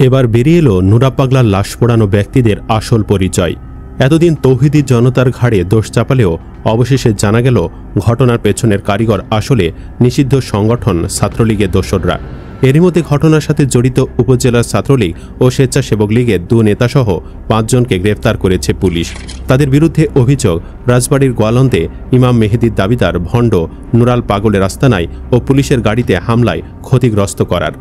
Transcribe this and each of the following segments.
এবার বেরিয়ে এলো নুরা পাগলার লাশ পোড়ানো ব্যক্তিদের আসল পরিচয়। এতদিন তৌহিদি জনতার ঘাড়ে দোষ চাপালেও অবশেষে জানা গেল ঘটনার পেছনের কারিগর আসলে নিষিদ্ধ সংগঠন ছাত্রলীগের দোসররা। এরই মধ্যে ঘটনার সাথে জড়িত উপজেলার ছাত্রলীগ ও স্বেচ্ছাসেবক লীগের 2 নেতাসহ 5 জনকে গ্রেফতার করেছে পুলিশ। তাদের বিরুদ্ধে অভিযোগ রাজবাড়ীর গোয়ালন্দে ইমাম মেহেদির দাবিদার ভণ্ড নুরাল পাগলের আস্তানায় ও পুলিশের গাড়িতে হামলায় ক্ষতিগ্রস্ত করার।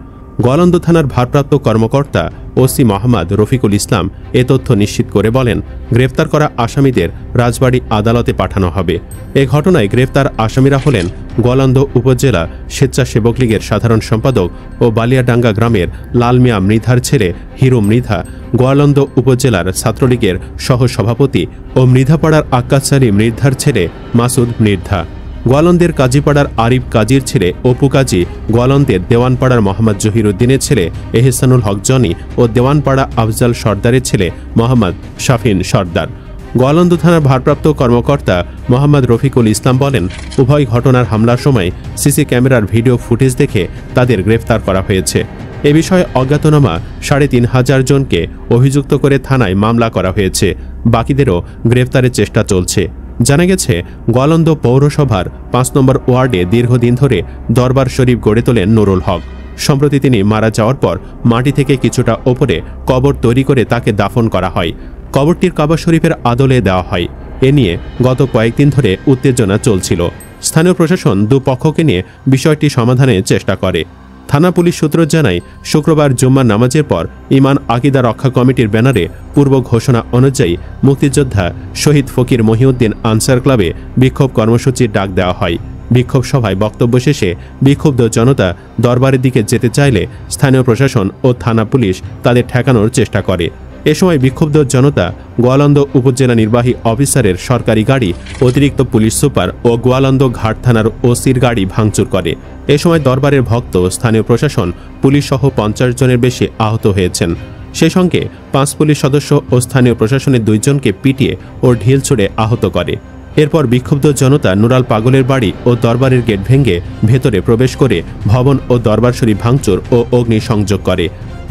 গোয়ালন্দ থানার ভারপ্রাপ্ত কর্মকর্তা ওসি মোহাম্মদ রফিকুল ইসলাম এ তথ্য নিশ্চিত করে বলেন, গ্রেফতার করা আসামিদের রাজবাড়ী আদালতে পাঠানো হবে। এ ঘটনায় গ্রেফতার আসামিরা হলেন গোয়ালন্দ উপজেলা স্বেচ্ছাসেবক লীগের সাধারণ সম্পাদক ও বালিয়াডাঙ্গা গ্রামের লাল মিয়া মৃধার ছেলে হিরু মৃধা, গোয়ালন্দ উপজেলার ছাত্রলীগের সহসভাপতি ও মৃধাপাড়ার আক্কাস আলী মৃধার ছেলে মাসুদ মৃধা, গোয়ালন্দের কাজীপাড়ার আরিফ কাজীর ছেলে অপু কাজী, গোয়ালন্দের দেওয়ানপাড়ার মোহাম্মদ জহিরুদ্দিনের ছেলে এহসানুল হক জনি ও দেওয়ানপাড়া আফজাল সর্দারের ছেলে মোহাম্মদ শাফিন সর্দার। গোয়ালন্দ থানার ভারপ্রাপ্ত কর্মকর্তা মোহাম্মদ রফিকুল ইসলাম বলেন, উভয় ঘটনার হামলার সময় সিসি ক্যামেরার ভিডিও ফুটেজ দেখে তাদের গ্রেফতার করা হয়েছে। এ বিষয়ে অজ্ঞাতনামা ৩,৫০০ জনকে অভিযুক্ত করে থানায় মামলা করা হয়েছে। বাকিদেরও গ্রেফতারের চেষ্টা চলছে। জানা গেছে, গোয়ালন্দ পৌরসভার 5 নম্বর ওয়ার্ডে দীর্ঘদিন ধরে দরবার শরীফ গড়ে তোলেন নুরুল হক। সম্প্রতি তিনি মারা যাওয়ার পর মাটি থেকে কিছুটা ওপরে কবর তৈরি করে তাকে দাফন করা হয়। কবরটির কাবা শরীফের আদলে দেওয়া হয়। এ নিয়ে গত কয়েকদিন ধরে উত্তেজনা চলছিল। স্থানীয় প্রশাসন দুপক্ষকে নিয়ে বিষয়টি সমাধানের চেষ্টা করে। থানা পুলিশ সূত্র জানায়, শুক্রবার জুম্মার নামাজের পর ইমান আকিদা রক্ষা কমিটির ব্যানারে পূর্ব ঘোষণা অনুযায়ী মুক্তিযোদ্ধা শহীদ ফকির মহিউদ্দিন আনসার ক্লাবে বিক্ষোভ কর্মসূচির ডাক দেওয়া হয়। বিক্ষোভ সভায় বক্তব্য শেষে বিক্ষুব্ধ জনতা দরবারের দিকে যেতে চাইলে স্থানীয় প্রশাসন ও থানা পুলিশ তাদের ঠেকানোর চেষ্টা করে। এ সময় বিক্ষুব্ধ জনতা গোয়ালন্দ উপজেলা নির্বাহী অফিসারের সরকারি গাড়ি, অতিরিক্ত পুলিশ সুপার ও গোয়ালন্দ ঘাট থানার ওসির গাড়ি ভাঙচুর করে। এ সময় দরবারের ভক্ত, স্থানীয় প্রশাসন, পুলিশ সহ 50 জনের বেশি আহত হয়েছেন। সেই সঙ্গে 5 পুলিশ সদস্য ও স্থানীয় প্রশাসনের 2 জনকে পিটিয়ে ও ঢিল ছুড়ে আহত করে। এরপর বিক্ষুব্ধ জনতা নুরাল পাগলের বাড়ি ও দরবারের গেট ভেঙে ভেতরে প্রবেশ করে ভবন ও দরবার শরীফ ভাঙচুর ও অগ্নিসংযোগ করে।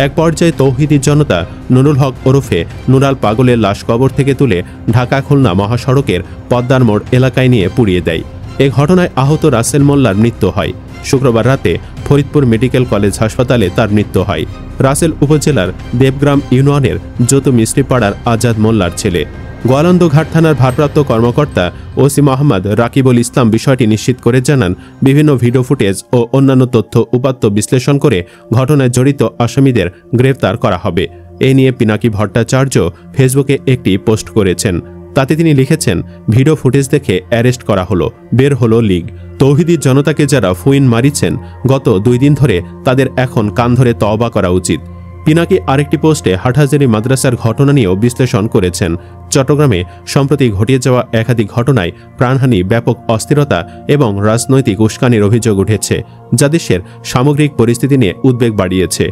এক পর্যায়ে তৌহিদি জনতা নুরুল হক ওরফে নুরাল পাগলের লাশ কবর থেকে তুলে ঢাকা খুলনা মহাসড়কের পদ্মার মোড় এলাকায় নিয়ে পুড়িয়ে দেয়। এ ঘটনায় আহত রাসেল মোল্লার মৃত্যু হয়। শুক্রবার রাতে ফরিদপুর মেডিকেল কলেজ হাসপাতালে তার মৃত্যু হয়। রাসেল উপজেলার দেবগ্রাম ইউনিয়নের যতু মিস্ত্রিপাড়ার আজাদ মোল্লার ছেলে। গোয়ালন্দ ঘাট থানার ভারপ্রাপ্ত কর্মকর্তা ওসি মোহাম্মদ রাকিবুল ইসলাম বিষয়টি নিশ্চিত করে জানান, বিভিন্ন ভিডিও ফুটেজ ও অন্যান্য তথ্য উপাত্ত বিশ্লেষণ করে ঘটনায় জড়িত আসামিদের গ্রেফতার করা হবে। এ নিয়ে পিনাকি ভট্টাচার্য ফেসবুকে একটি পোস্ট করেছেন। তাতে তিনি লিখেছেন, ভিডিও ফুটেজ দেখে অ্যারেস্ট করা হলো, বের হলো লীগ। তৌহিদি জনতাকে যারা ফুইন মারিছেন গত 2 দিন ধরে, তাদের এখন কান ধরে তওবা করা উচিত। পিনাকি আরেকটি পোস্টে হাটহাজারী মাদ্রাসার ঘটনা নিয়েও বিশ্লেষণ করেছেন। চট্টগ্রামে সম্প্রতি ঘটিয়ে যাওয়া একাধিক ঘটনায় প্রাণহানি, ব্যাপক অস্থিরতা এবং রাজনৈতিক উস্কানির অভিযোগ উঠেছে, যা দেশের সামগ্রিক পরিস্থিতি নিয়ে উদ্বেগ বাড়িয়েছে।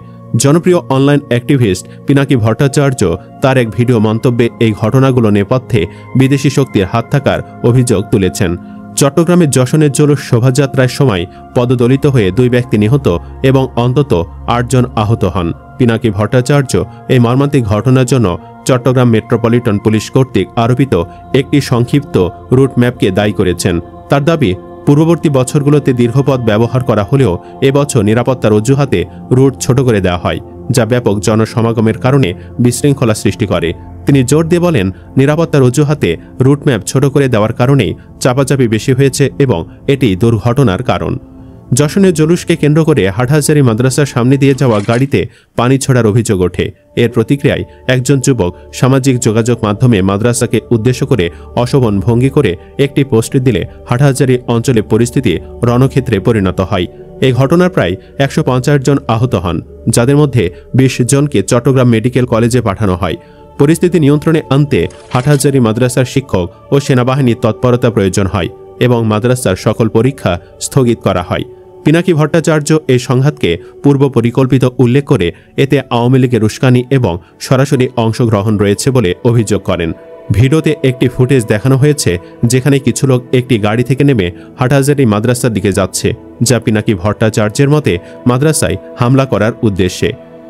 জনপ্রিয় অনলাইন অ্যাক্টিভিস্ট পিনাকি ভট্টাচার্য তার এক ভিডিও মন্তব্যে এই ঘটনাগুলো নেপথ্যে বিদেশি শক্তির হাত থাকার অভিযোগ তুলেছেন। চট্টগ্রামের যশনের জুলুস শোভাযাত্রার সময় পদদলিত হয়ে 2 ব্যক্তি নিহত এবং অন্তত 8 জন আহত হন। পিনাকি ভট্টাচার্য এই মর্মান্তিক ঘটনার জন্য চট্টগ্রাম মেট্রোপলিটন পুলিশ কর্তৃক আরোপিত একটি সংক্ষিপ্ত রুট ম্যাপকে দায়ী করেছেন। তার দাবি, পূর্ববর্তী বছরগুলোতে দীর্ঘপথ ব্যবহার করা হলেও এবছর নিরাপত্তার অজুহাতে রুট ছোট করে দেওয়া হয়, যা ব্যাপক জনসমাগমের কারণে বিশৃঙ্খলা সৃষ্টি করে। তিনি জোর দিয়ে বলেন, নিরাপত্তার অজুহাতে রুট ম্যাপ ছোট করে দেওয়ার কারণেই চাপাচাপি বেশি হয়েছে এবং এটি দুর্ঘটনার কারণ। যশনের জুলুসকে কেন্দ্র করে হাটহাজারী মাদ্রাসার সামনে দিয়ে যাওয়া গাড়িতে পানি ছড়ার অভিযোগ ওঠে। এর প্রতিক্রিয়ায় একজন যুবক সামাজিক যোগাযোগ মাধ্যমে মাদ্রাসাকে উদ্দেশ্য করে অশোভন ভঙ্গি করে একটি পোস্ট দিলে হাটহাজারী অঞ্চলে পরিস্থিতি রণক্ষেত্রে পরিণত হয়। এই ঘটনার প্রায় 150 জন আহত হন, যাদের মধ্যে 20 জনকে চট্টগ্রাম মেডিকেল কলেজে পাঠানো হয়। পরিস্থিতি নিয়ন্ত্রণে আনতে হাটহাজারী মাদ্রাসার শিক্ষক ও সেনাবাহিনীর তৎপরতা প্রয়োজন হয় এবং মাদ্রাসার সকল পরীক্ষা স্থগিত করা হয়। পিনাকি ভট্টাচার্য এই সংঘাতকে পূর্ব পরিকল্পিত উল্লেখ করে এতে আওয়ামী লীগের উস্কানি এবং সরাসরি অংশগ্রহণ রয়েছে বলে অভিযোগ করেন। ভিডিওতে একটি ফুটেজ দেখানো হয়েছে যেখানে কিছু লোক একটি গাড়ি থেকে নেমে হাটহাজারী মাদ্রাসার দিকে যাচ্ছে, যা পিনাকি ভট্টাচার্যের মতে মাদ্রাসায় হামলা করার উদ্দেশ্যে।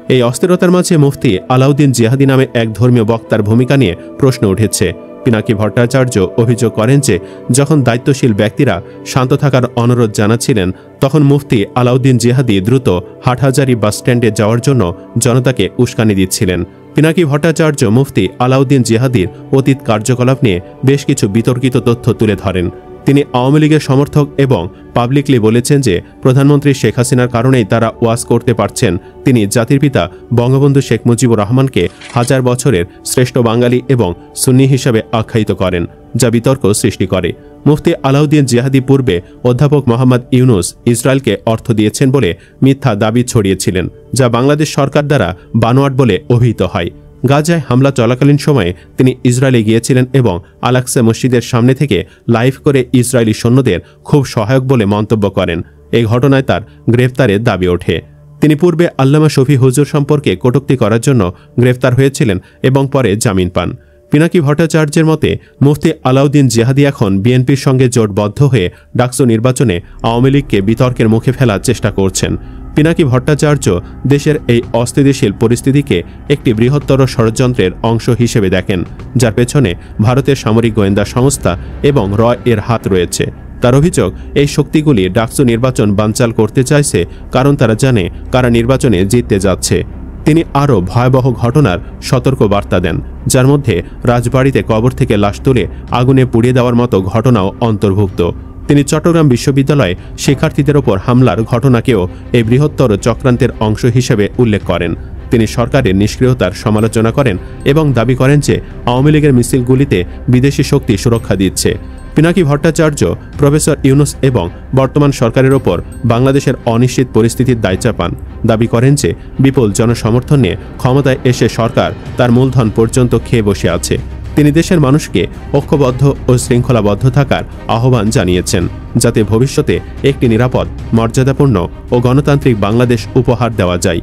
এই অস্থিরতার মাঝে মুফতি আলাউদ্দিন জিহাদি নামে এক ধর্মীয় বক্তার ভূমিকা নিয়ে প্রশ্ন উঠেছে। পিনাকি ভট্টাচার্য অভিযোগ করেন যে যখন দায়িত্বশীল ব্যক্তিরা শান্ত থাকার অনুরোধ জানাচ্ছিলেন, তখন মুফতি আলাউদ্দিন জিহাদি দ্রুত হাটহাজারী বাসস্ট্যান্ডে যাওয়ার জন্য জনতাকে উস্কানি দিচ্ছিলেন। পিনাকি ভট্টাচার্য মুফতি আলাউদ্দিন জিহাদির অতীত কার্যকলাপ নিয়ে বেশ কিছু বিতর্কিত তথ্য তুলে ধরেন। তিনি আওয়ামী লীগের সমর্থক এবং পাবলিকলি বলেছেন যে প্রধানমন্ত্রী শেখ হাসিনার কারণেই তারা ওয়াজ করতে পারছেন। তিনি জাতির পিতা বঙ্গবন্ধু শেখ মুজিবুর রহমানকে হাজার বছরের শ্রেষ্ঠ বাঙালি এবং সুন্নি হিসাবে আখ্যায়িত করেন, যা বিতর্ক সৃষ্টি করে। মুফতি আলাউদ্দিন জিহাদি পূর্বে অধ্যাপক মোহাম্মদ ইউনুস ইসরায়েলকে অর্থ দিয়েছেন বলে মিথ্যা দাবি ছড়িয়েছিলেন, যা বাংলাদেশ সরকার দ্বারা বানোয়াট বলে অভিহিত হয়। গাজায় হামলা চলাকালীন সময়ে তিনি ইসরায়েলে গিয়েছিলেন এবং আল-আকসা মসজিদের সামনে থেকে লাইভ করে ইসরায়েলি সৈন্যদের খুব সহায়ক বলে মন্তব্য করেন। এই ঘটনায় তার গ্রেফতারের দাবি ওঠে। তিনি পূর্বে আল্লামা শফি হুজুর সম্পর্কে কটূক্তি করার জন্য গ্রেফতার হয়েছিলেন এবং পরে জামিন পান। পিনাকি ভট্টাচার্যের মতে মুফতি আলাউদ্দিন জিহাদি এখন বিএনপির সঙ্গে জোটবদ্ধ হয়ে ডাকসু নির্বাচনে আওয়ামী লীগকে বিতর্কের মুখে ফেলার চেষ্টা করছেন। পিনাকি ভট্টাচার্য দেশের এই অস্থিতিশীল পরিস্থিতিকে একটি বৃহত্তর ষড়যন্ত্রের অংশ হিসেবে দেখেন, যার পেছনে ভারতের সামরিক গোয়েন্দা সংস্থা এবং র এর হাত রয়েছে। তার অভিযোগ, এই শক্তিগুলি ডাকসু নির্বাচন বানচাল করতে চাইছে কারণ তারা জানে কারা নির্বাচনে জিততে যাচ্ছে। তিনি আরও ভয়াবহ ঘটনার সতর্ক বার্তা দেন, যার মধ্যে রাজবাড়িতে কবর থেকে লাশ তুলে আগুনে পুড়িয়ে দেওয়ার মতো ঘটনাও অন্তর্ভুক্ত। তিনি চট্টগ্রাম বিশ্ববিদ্যালয়ে শিক্ষার্থীদের ওপর হামলার ঘটনাকেও এই বৃহত্তর চক্রান্তের অংশ হিসেবে উল্লেখ করেন। তিনি সরকারের নিষ্ক্রিয়তার সমালোচনা করেন এবং দাবি করেন যে আওয়ামী লীগের মিছিলগুলিতে বিদেশি শক্তি সুরক্ষা দিচ্ছে। পিনাকি ভট্টাচার্য প্রফেসর ইউনুস এবং বর্তমান সরকারের ওপর বাংলাদেশের অনিশ্চিত পরিস্থিতির দায় চাপান। দাবি করেন যে বিপুল জনসমর্থন নিয়ে ক্ষমতায় এসে সরকার তার মূলধন পর্যন্ত খেয়ে বসে আছে। তিনি দেশের মানুষকে ঐক্যবদ্ধ ও শৃঙ্খলাবদ্ধ থাকার আহ্বান জানিয়েছেন, যাতে ভবিষ্যতে একটি নিরাপদ, মর্যাদাপূর্ণ ও গণতান্ত্রিক বাংলাদেশ উপহার দেওয়া যায়।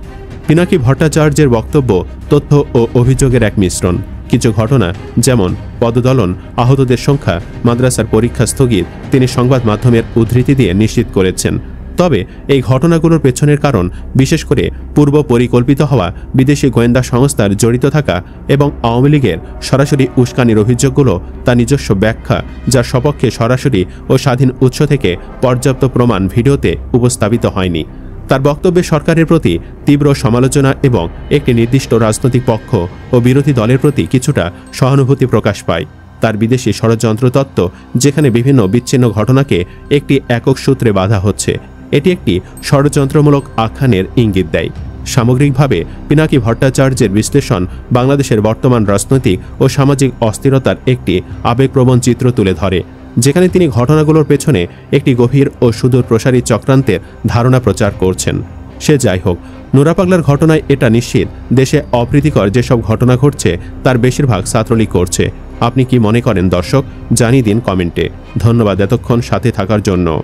পিনাকি ভট্টাচার্যের বক্তব্য তথ্য ও অভিযোগের এক মিশ্রণ। কিছু ঘটনা, যেমন পদদলন, আহতদের সংখ্যা, মাদ্রাসার পরীক্ষা স্থগিত, তিনি সংবাদ মাধ্যমের উদ্ধৃতি দিয়ে নিশ্চিত করেছেন। তবে এই ঘটনাগুলোর পেছনের কারণ, বিশেষ করে পূর্ব পরিকল্পিত হওয়া বিদেশি গোয়েন্দা সংস্থার জড়িত থাকা এবং আওয়ামী লীগের সরাসরি উস্কানির অভিযোগগুলো তার নিজস্ব ব্যাখ্যা, যার সপক্ষে সরাসরি ও স্বাধীন উৎস থেকে পর্যাপ্ত প্রমাণ ভিডিওতে উপস্থাপিত হয়নি। তার বক্তব্যে সরকারের প্রতি তীব্র সমালোচনা এবং একটি নির্দিষ্ট রাজনৈতিক পক্ষ ও বিরোধী দলের প্রতি কিছুটা সহানুভূতি প্রকাশ পায়। তার বিদেশি ষড়যন্ত্র তত্ত্ব, যেখানে বিভিন্ন বিচ্ছিন্ন ঘটনাকে একটি একক সূত্রে বাঁধা হচ্ছে, এটি একটি ষড়যন্ত্রমূলক আখ্যানের ইঙ্গিত দেয়। সামগ্রিকভাবে পিনাকি ভট্টাচার্যের বিশ্লেষণ বাংলাদেশের বর্তমান রাজনৈতিক ও সামাজিক অস্থিরতার একটি আবেগপ্রবণ চিত্র তুলে ধরে, যেখানে তিনি ঘটনাগুলোর পেছনে একটি গভীর ও সুদূর প্রসারী চক্রান্তের ধারণা প্রচার করছেন। সে যাই হোক, নুরা পাগলার ঘটনায় এটা নিশ্চিত, দেশে অপ্রীতিকর যেসব ঘটনা ঘটছে তার বেশিরভাগ ছাত্রলীগ করছে। আপনি কি মনে করেন দর্শক? জানিয়ে দিন কমেন্টে। ধন্যবাদ এতক্ষণ সাথে থাকার জন্য।